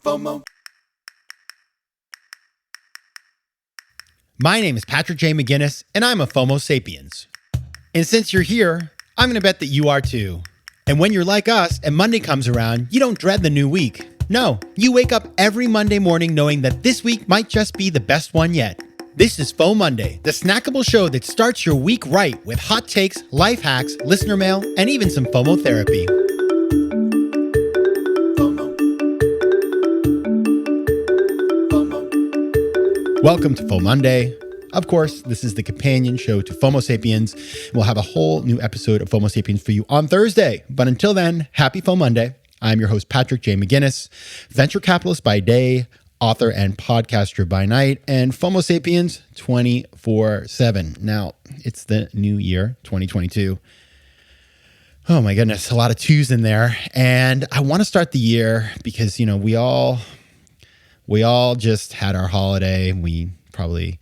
FOMO. My name is Patrick J. McGinnis, and I'm a FOMO Sapiens. And since you're here, I'm going to bet that you are too. And when you're like us and Monday comes around, you don't dread the new week. No, you wake up every Monday morning knowing that this week might just be the best one yet. This is FOMOnday, the snackable show that starts your week right with hot takes, life hacks, listener mail, and even some FOMO therapy. Welcome to FOMOnday. Of course, this is the companion show to FOMO Sapiens. We'll have a whole new episode of FOMO Sapiens for you on Thursday. But until then, happy FOMOnday. I'm your host, Patrick J. McGinnis, venture capitalist by day, author and podcaster by night, and FOMO Sapiens 24/7. Now, it's the new year, 2022. Oh my goodness, a lot of twos in there. And I want to start the year because, you know, we all just had our holiday. We probably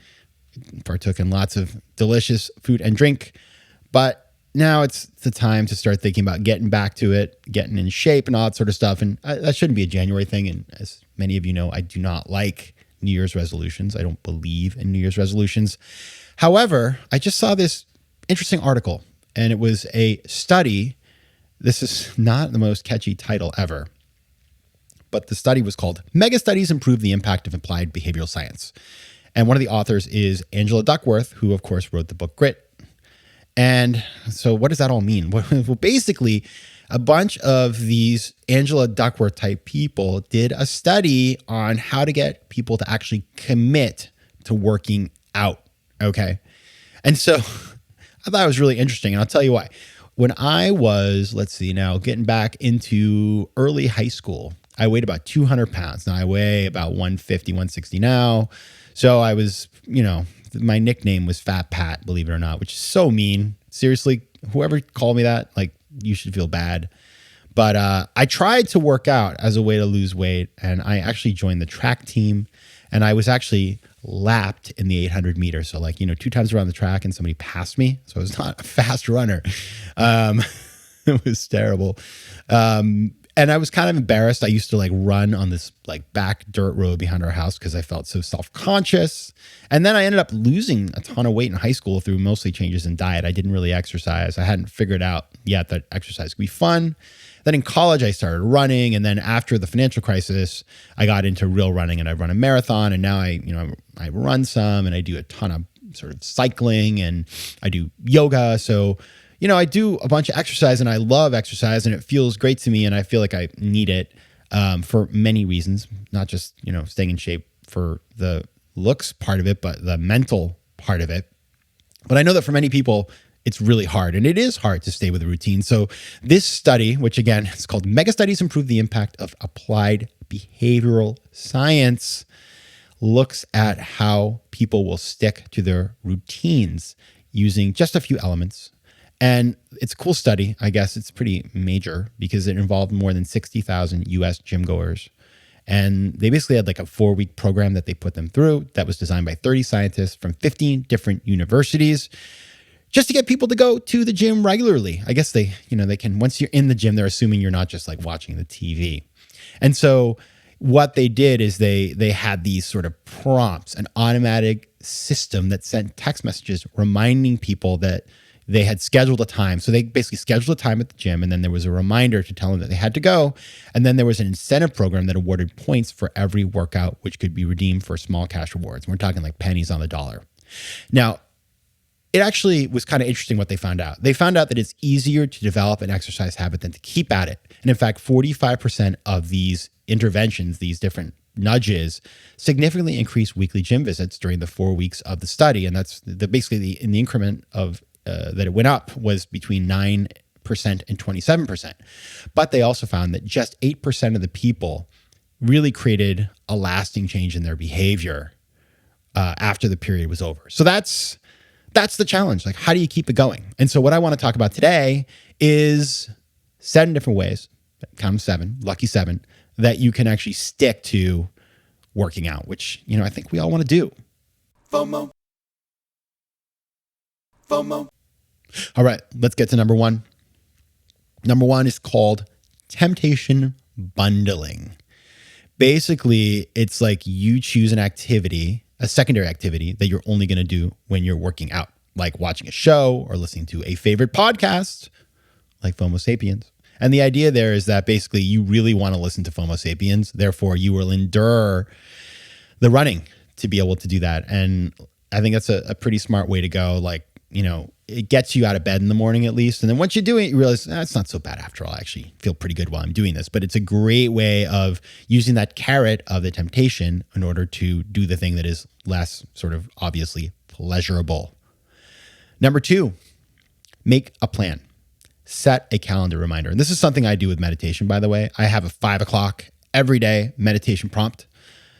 partook in lots of delicious food and drink, but now it's the time to start thinking about getting back to it, getting in shape and all that sort of stuff. And that shouldn't be a January thing. And as many of you know, I do not like New Year's resolutions. I don't believe in New Year's resolutions. However, I just saw this interesting article, and it was a study. This is not the most catchy title ever, but the study was called Mega Studies Improve the Impact of Applied Behavioral Science. And one of the authors is Angela Duckworth, who of course wrote the book Grit. And so what does that all mean? Well, basically, a bunch of these Angela Duckworth type people did a study on how to get people to actually commit to working out, okay? And so I thought it was really interesting, and I'll tell you why. When I was, getting back into early high school, I weighed about 200 pounds. Now I weigh about 150, 160 now. So I was, my nickname was Fat Pat, believe it or not, which is so mean. Seriously, whoever called me that, you should feel bad. But I tried to work out as a way to lose weight, and I actually joined the track team, and I was actually lapped in the 800 meters. So 2 times around the track and somebody passed me. So I was not a fast runner. It was terrible. And I was kind of embarrassed. I used to run on this back dirt road behind our house because I felt so self-conscious. And then I ended up losing a ton of weight in high school through mostly changes in diet. I didn't really exercise. I hadn't figured out yet that exercise could be fun. Then in college, I started running. And then after the financial crisis, I got into real running, and I run a marathon. And now I run some, and I do a ton of sort of cycling, and I do yoga. So I do a bunch of exercise, and I love exercise, and it feels great to me, and I feel like I need it for many reasons, not just, staying in shape for the looks part of it, but the mental part of it. But I know that for many people, it's really hard, and it is hard to stay with a routine. So this study, which again, is called Mega Studies Improve the Impact of Applied Behavioral Science, looks at how people will stick to their routines using just a few elements. And it's a cool study. I guess it's pretty major because it involved more than 60,000 US gym goers. And they basically had a 4-week program that they put them through that was designed by 30 scientists from 15 different universities just to get people to go to the gym regularly. I guess they can, once you're in the gym, they're assuming you're not just watching the TV. And so what they did is they had these sort of prompts, an automatic system that sent text messages reminding people that they had scheduled a time. So they basically scheduled a time at the gym, and then there was a reminder to tell them that they had to go. And then there was an incentive program that awarded points for every workout, which could be redeemed for small cash rewards. And we're talking pennies on the dollar. Now, it actually was kind of interesting what they found out. They found out that it's easier to develop an exercise habit than to keep at it. And in fact, 45% of these interventions, these different nudges, significantly increase weekly gym visits during the 4 weeks of the study. And that's in the increment of that it went up was between 9% and 27%. But they also found that just 8% of the people really created a lasting change in their behavior after the period was over. So that's the challenge. How do you keep it going? And so what I want to talk about today is 7 different ways, count 7, lucky 7, that you can actually stick to working out, which, I think we all want to do. FOMO. All right, let's get to number 1. Number 1 is called temptation bundling. Basically, it's like you choose an activity, a secondary activity that you're only going to do when you're working out, like watching a show or listening to a favorite podcast like FOMO Sapiens. And the idea there is that basically you really want to listen to FOMO Sapiens. Therefore, you will endure the running to be able to do that. And I think that's a pretty smart way to go. Like, it gets you out of bed in the morning at least. And then once you do it, you realize it's not so bad after all. I actually feel pretty good while I'm doing this. But it's a great way of using that carrot of the temptation in order to do the thing that is less sort of obviously pleasurable. Number 2, make a plan. Set a calendar reminder. And this is something I do with meditation, by the way. I have a 5 o'clock every day meditation prompt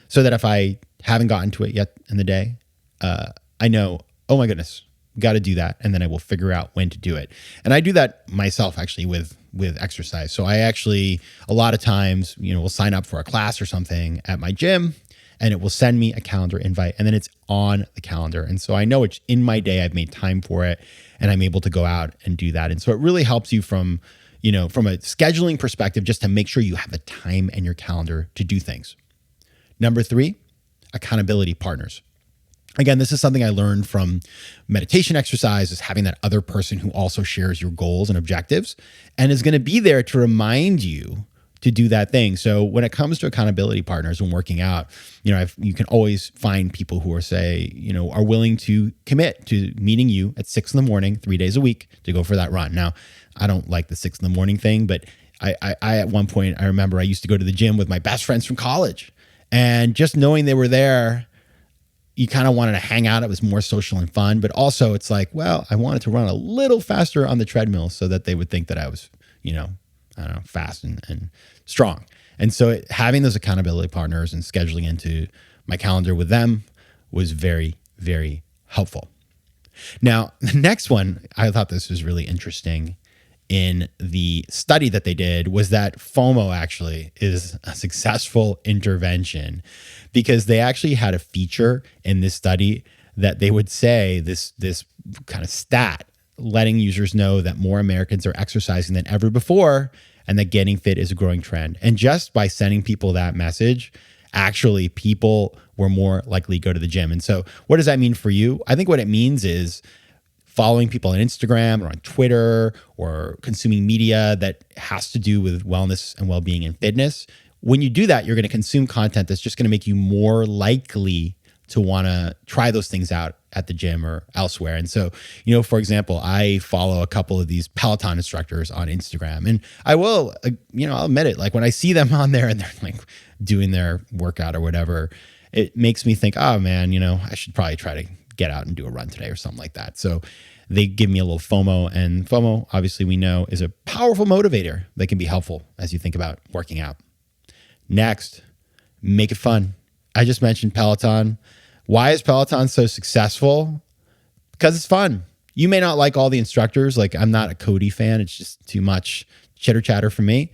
so that if I haven't gotten to it yet in the day, I know, oh my goodness, got to do that. And then I will figure out when to do it. And I do that myself actually with exercise. So I actually, a lot of times, will sign up for a class or something at my gym and it will send me a calendar invite and then it's on the calendar. And so I know it's in my day, I've made time for it and I'm able to go out and do that. And so it really helps you from a scheduling perspective, just to make sure you have the time in your calendar to do things. Number 3, accountability partners. Again, this is something I learned from meditation exercise, is having that other person who also shares your goals and objectives and is going to be there to remind you to do that thing. So when it comes to accountability partners when working out, you can always find people who are willing to commit to meeting you at 6 a.m, 3 days a week to go for that run. Now, I don't like the 6 a.m. thing, but I at one point, I remember I used to go to the gym with my best friends from college, and just knowing they were there, you kind of wanted to hang out. It was more social and fun, but also it's like, well, I wanted to run a little faster on the treadmill so that they would think that I was, fast and strong. And so having those accountability partners and scheduling into my calendar with them was very, very helpful. Now, the next one, I thought this was really interesting in the study that they did, was that FOMO actually is a successful intervention, because they actually had a feature in this study that they would say this kind of stat letting users know that more Americans are exercising than ever before and that getting fit is a growing trend. And just by sending people that message, actually people were more likely to go to the gym. And so what does that mean for you? I think what it means is following people on Instagram or on Twitter or consuming media that has to do with wellness and well-being and fitness. When you do that, you're going to consume content that's just going to make you more likely to want to try those things out at the gym or elsewhere. And so, for example, I follow a couple of these Peloton instructors on Instagram, and I will, I'll admit it, like when I see them on there and they're like doing their workout or whatever, it makes me think, oh man, I should probably try to get out and do a run today or something like that. So they give me a little FOMO, and FOMO, obviously we know, is a powerful motivator that can be helpful as you think about working out. Next, make it fun. I just mentioned Peloton. Why is Peloton so successful? Because it's fun. You may not like all the instructors. Like, I'm not a Cody fan. It's just too much chitter chatter for me,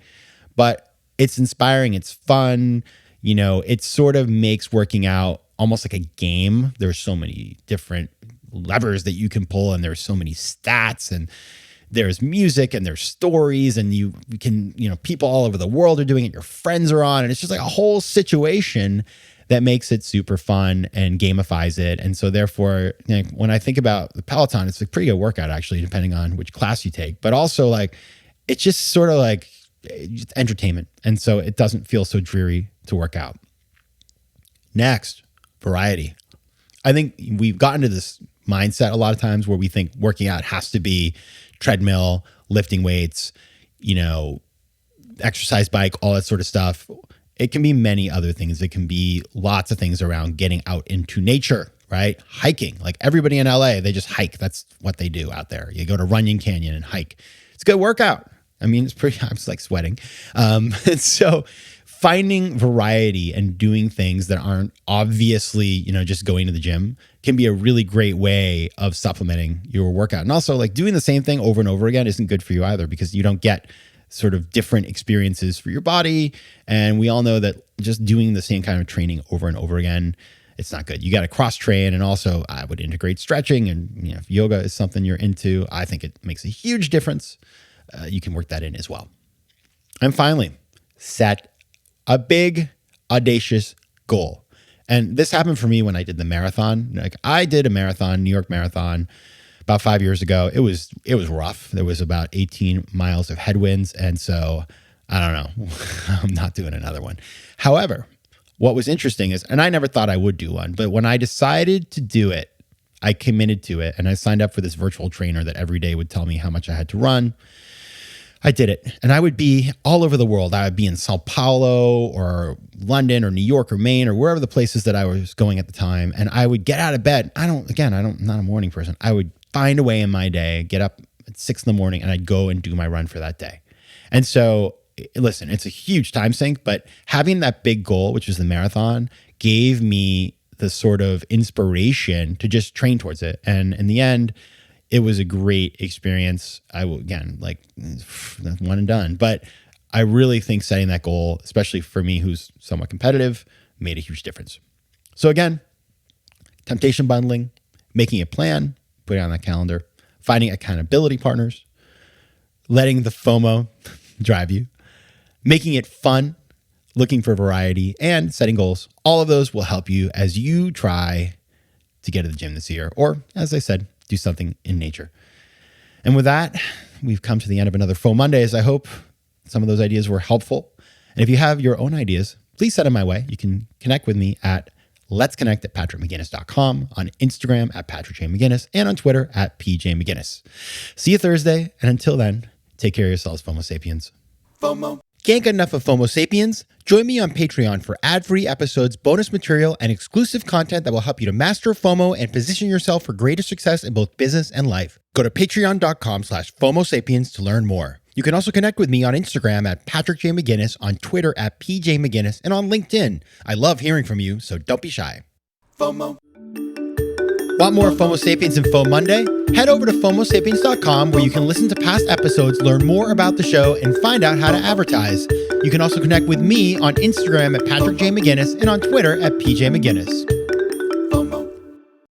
but it's inspiring. It's fun. It sort of makes working out almost like a game. There's so many different levers that you can pull, and there's so many stats, and there's music, and there's stories, and you can, people all over the world are doing it. Your friends are on, and it's just like a whole situation that makes it super fun and gamifies it. And so therefore, when I think about the Peloton, it's a pretty good workout actually, depending on which class you take, but also like, it's just sort of like just entertainment. And so it doesn't feel so dreary to work out. Next, variety. I think we've gotten to this mindset a lot of times where we think working out has to be treadmill, lifting weights, exercise bike, all that sort of stuff. It can be many other things. It can be lots of things around getting out into nature, right? Hiking. Like everybody in LA, they just hike. That's what they do out there. You go to Runyon Canyon and hike. It's a good workout. I mean, it's pretty, I'm just like sweating. And so finding variety and doing things that aren't obviously, just going to the gym can be a really great way of supplementing your workout. And also like doing the same thing over and over again isn't good for you either, because you don't get sort of different experiences for your body. And we all know that just doing the same kind of training over and over again, it's not good. You got to cross train. And also I would integrate stretching, and if yoga is something you're into, I think it makes a huge difference. You can work that in as well. And finally, set a big audacious goal. And this happened for me when I did the marathon. Like I did a marathon, New York Marathon, about 5 years ago. It was rough. There was about 18 miles of headwinds. And so I don't know, I'm not doing another one. However, what was interesting is, and I never thought I would do one, but when I decided to do it, I committed to it and I signed up for this virtual trainer that every day would tell me how much I had to run. I did it. And I would be all over the world. I would be in Sao Paulo or London or New York or Maine or wherever the places that I was going at the time. And I would get out of bed. I'm not a morning person. I would find a way in my day, get up at 6 a.m. and I'd go and do my run for that day. And so, listen, it's a huge time sink, but having that big goal, which was the marathon, gave me the sort of inspiration to just train towards it. And in the end, it was a great experience. One and done. But I really think setting that goal, especially for me who's somewhat competitive, made a huge difference. So again, temptation bundling, making a plan, putting it on that calendar, finding accountability partners, letting the FOMO drive you, making it fun, looking for variety, and setting goals. All of those will help you as you try to get to the gym this year, or as I said, do something in nature. And with that, we've come to the end of another FOMOndays. I hope some of those ideas were helpful. And if you have your own ideas, please send them my way. You can connect with me at letsconnect@patrickmcginnis.com, on Instagram at patrickjmcginnis, and on Twitter at pjmcginnis. See you Thursday. And until then, take care of yourselves, FOMO Sapiens. FOMO. Can't get enough of FOMO Sapiens? Join me on Patreon for ad-free episodes, bonus material, and exclusive content that will help you to master FOMO and position yourself for greater success in both business and life. Go to patreon.com/FOMO Sapiens to learn more. You can also connect with me on Instagram at patrickjmcginnis, on Twitter at pjmcginnis, and on LinkedIn. I love hearing from you, so don't be shy. FOMO. Want more FOMO Sapiens and FOMOnday? Head over to FOMOsapiens.com where you can listen to past episodes, learn more about the show, and find out how to advertise. You can also connect with me on Instagram at patrickjmcginnis and on Twitter at pjmcginnis.